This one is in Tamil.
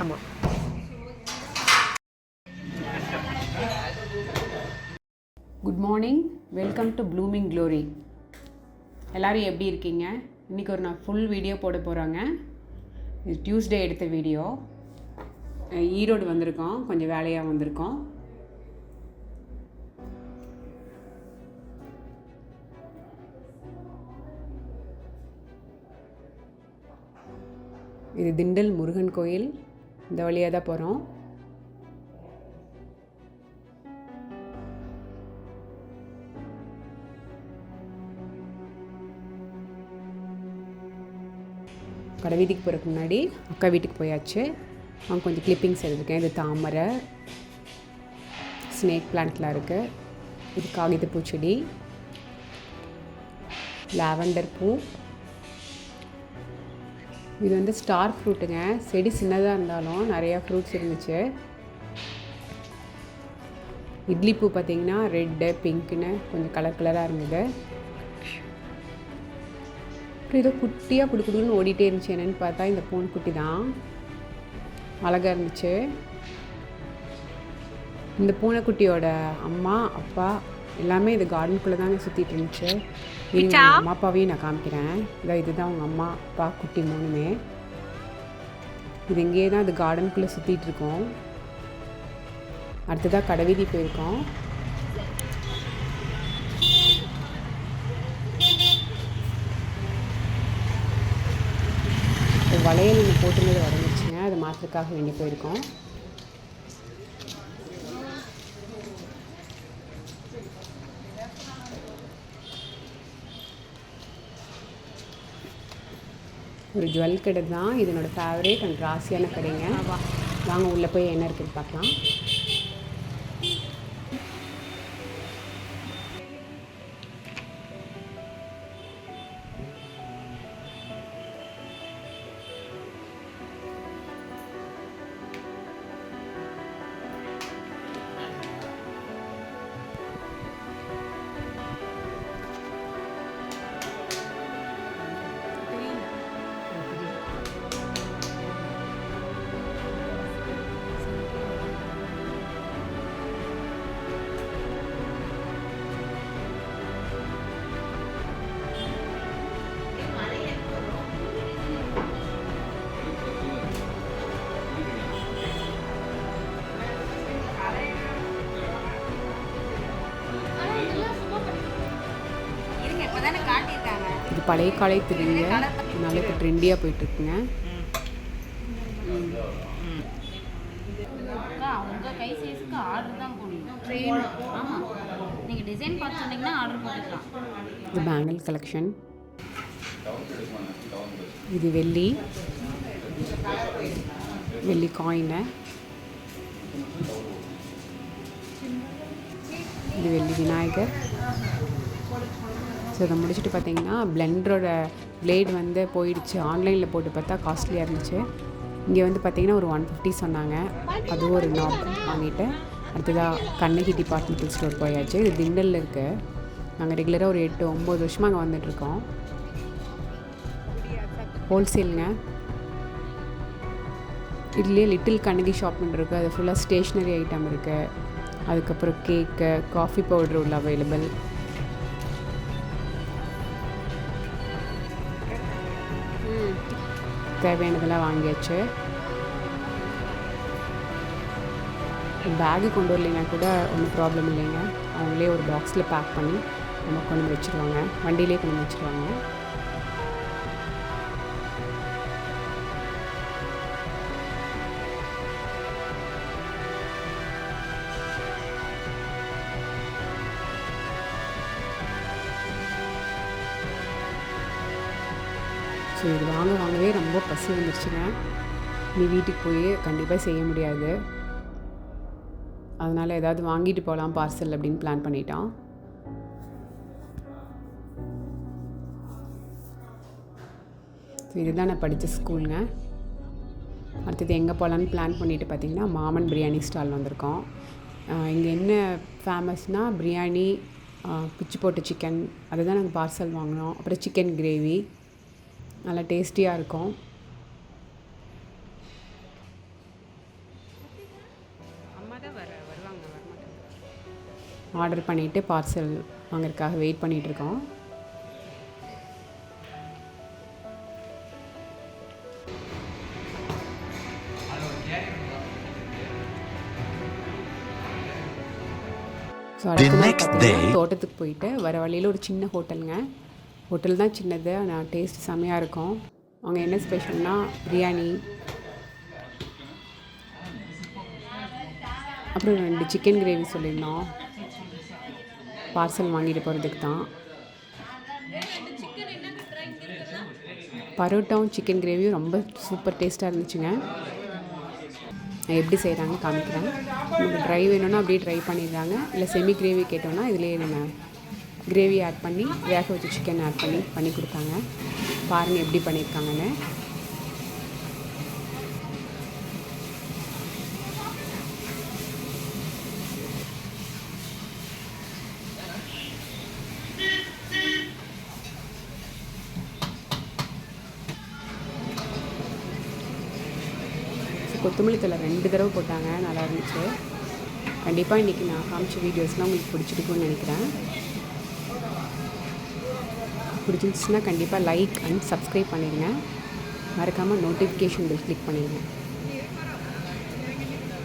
ஆமாம். Good morning, welcome to blooming glory. எல்லோரும் எப்படி இருக்கீங்க? இன்றைக்கி நான் ஃபுல் வீடியோ போட போகிறாங்க. இது டியூஸ்டே எடுத்த வீடியோ. ஈரோடு வந்திருக்கோம், கொஞ்சம் வேலையாக வந்திருக்கோம். இது திண்டல் முருகன் கோயில். இந்த வழியாக தான் போகிறோம். கடை வீட்டுக்கு போகிறதுக்கு முன்னாடி அக்கா வீட்டுக்கு போயாச்சு. அவங்க கொஞ்சம் கிளிப்பிங்ஸ் எடுத்துருக்கேன். இது தாமரை, ஸ்னேக் பிளான்ட்லாம் இருக்குது. இது காகித பூச்செடி, லாவெண்டர் பூ. இது வந்து ஸ்டார் ஃப்ரூட்டுங்க. செடி சின்னதாக இருந்தாலும் நிறையா ஃப்ரூட்ஸ் இருந்துச்சு. இட்லி பூ பார்த்திங்கன்னா ரெட்டு பிங்க்குன்னு கொஞ்சம் கலர் கலராக இருந்தது. அப்புறம் ஏதோ குட்டியாக குடுக்குடுன்னு ஓடிட்டே இருந்துச்சு. என்னென்னு பார்த்தா இந்த பூன் குட்டி தான். அழகாக இருந்துச்சு. இந்த பூனைக்குட்டியோட அம்மா அப்பா எல்லாமே இது கார்டனுக்குள்ளே தாங்க சுற்றிட்டு இருந்துச்சு. எங்கள் அம்மா அப்பாவையும் நான் காமிக்கிறேன். இதுதான் அவங்க அம்மா அப்பா குட்டி மூணுமே. இது இங்கேயே தான் இது கார்டனுக்குள்ளே சுற்றிட்டு இருக்கோம். அடுத்ததாக கடைவீதி போயிருக்கோம். வளையல் ஒன்று போட்டுனது உடஞ்சிச்சுங்க. அதை மாற்றுறதுக்காக வேண்டி போயிருக்கோம். ஒரு ஜுவல் கடை தான். இது என்னோடய ஃபேவரேட் அண்ட் ராசியான கடைங்க. வாங்க உள்ளே போய் என்ன இருக்குதுன்னு பார்க்கலாம். இது பழைய காலை தெரியுங்க. அதனால இப்போ ட்ரெண்டியாக போயிட்டுருக்குங்க. உங்கள் கை சைஸுக்கு ஆர்டர் தான் போடணும். ஆமாம், நீங்கள் டிசைன் பார்த்து சொன்னீங்கன்னா ஆர்டர் போட்டுக்கலாம். இது பேங்கிள் கலெக்ஷன். இது வெள்ளி வெள்ளி காயினு. இது வெள்ளி விநாயகர். ஸோ இதை முடிச்சுட்டு பார்த்தீங்கன்னா பிளெண்டரோட பிளேட் வந்து போயிடுச்சு. ஆன்லைனில் போட்டு பார்த்தா காஸ்ட்லியாக இருந்துச்சு. இங்கே வந்து பார்த்திங்கன்னா ஒரு 150 சொன்னாங்க. அதுவும் ஒரு நாப் வாங்கிட்டு அடுத்ததாக கண்ணகி டிபார்ட்மெண்டல் ஸ்டோர் போயாச்சு. இது திண்டலில் இருக்குது. நாங்கள் ரெகுலராக ஒரு 8-9 வருஷமாக அங்கே வந்துட்டுருக்கோம். ஹோல்சேலுங்க. இதுலேயே லிட்டில் கண்ணகி ஷாப்னு இருக்குது. அது ஃபுல்லாக ஸ்டேஷ்னரி ஐட்டம் இருக்குது. அதுக்கப்புறம் கேக்கு, காஃபி பவுட்ரு உள்ள அவைலபிள். தேவையானதெல்லாம் வாங்கியாச்சு. பேகு கொண்டு வரலைன்னா கூட ஒன்றும் ப்ராப்ளம் இல்லைங்க. அவங்களே ஒரு பாக்ஸில் பேக் பண்ணி நம்ம கொண்டு வச்சுருவாங்க. வண்டியிலே கொண்டு வச்சுருவாங்க. ஸோ இது வாங்கவே ரொம்ப பசி வந்துருச்சுங்க. நீ வீட்டுக்கு போய் கண்டிப்பாக செய்ய முடியாது. அதனால் ஏதாவது வாங்கிட்டு போகலாம் பார்சல் அப்படின்னு பிளான் பண்ணிட்டோம். ஸோ இதுதான் நான் படித்த ஸ்கூலுங்க. அடுத்தது எங்கே போகலான்னு பிளான் பண்ணிவிட்டு பார்த்திங்கன்னா மாமன் பிரியாணி ஸ்டால் வந்திருக்கோம். இங்கே என்ன ஃபேமஸ்னால் பிரியாணி, பிச்சு போட்ட சிக்கன், அதுதான் நாங்கள் பார்சல் வாங்கினோம். அப்புறம் சிக்கன் கிரேவி நல்லா டேஸ்டியாக இருக்கும். ஆர்டர் பண்ணிவிட்டு பார்சல் வாங்குறதுக்காக வெயிட் பண்ணிகிட்ருக்கோம். ஸோ அடுத்த நாள் பார்த்தீங்கன்னா தோட்டத்துக்கு போயிட்டு வர வழியில் ஒரு சின்ன ஹோட்டலுங்க. ஹோட்டல் தான் சின்னது, ஆனால் டேஸ்ட் செம்மையாக இருக்கும். அவங்க என்ன ஸ்பெஷல்னால் பிரியாணி, அப்புறம் 2 சிக்கன் கிரேவி சொல்லியிருந்தோம் பார்சல் வாங்கிட்டு போகிறதுக்கு தான். பரோட்டாவும் சிக்கன் கிரேவியும் ரொம்ப சூப்பர் டேஸ்ட்டாக இருந்துச்சுங்க. நான் எப்படி செய்கிறாங்கன்னு காமிக்கிறேன். உங்களுக்கு ட்ரை வேணும்னா அப்படியே ட்ரை பண்ணிடுறாங்க. இல்லை செமி கிரேவி கேட்டோன்னா இதுலேயே நம்ம கிரேவி ஆட் பண்ணி வேக வச்சு சிக்கன் ஆட் பண்ணி கொடுத்தாங்க. பாருங்கள் எப்படி பண்ணியிருக்காங்கன்னு. கொத்தமல்லி தழை 2 தடவை போட்டாங்க, நல்லா இருந்துச்சு. கண்டிப்பாக இன்றைக்கி நான் காமிச்ச வீடியோஸ்லாம் உங்களுக்கு பிடிச்சிருக்குன்னு நினைக்கிறேன். பிடிச்சிருந்துச்சுன்னா கண்டிப்பாக லைக் அண்ட் சப்ஸ்கிரைப் பண்ணிடுங்க. மறக்காமல் நோட்டிஃபிகேஷன் பெல் கிளிக் பண்ணிடுங்க.